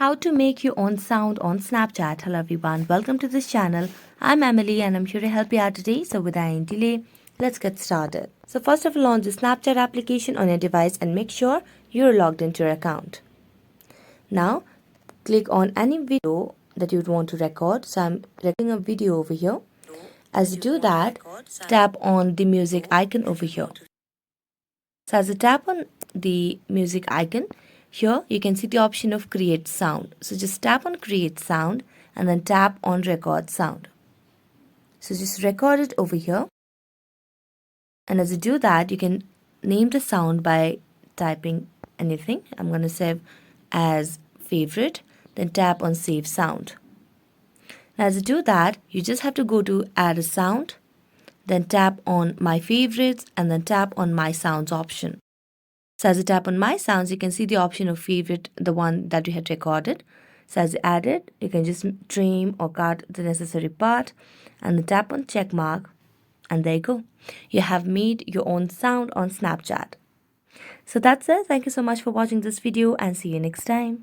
How to make your own sound on Snapchat. Hello everyone, welcome to this channel. I'm Emily and I'm here to help you out today. So without any delay, let's get started. So first of all, launch the Snapchat application on your device and make sure you're logged into your account. Now, click on any video that you'd want to record. So I'm recording a video over here. As you do that, tap on the music icon over here. So as you tap on the music icon, here you can see the option of create sound. So just tap on create sound and then tap on record sound. So just record it over here. And as you do that, you can name the sound by typing anything. I'm going to save as favorite, then tap on save sound. Now as you do that, you just have to go to add a sound, then tap on my favorites and then tap on my sounds option. So as you tap on my sounds, you can see the option of favorite, the one that you had recorded. So as you add it, you can just trim or cut the necessary part and then tap on check mark and there you go. You have made your own sound on Snapchat. So that's it. Thank you so much for watching this video and see you next time.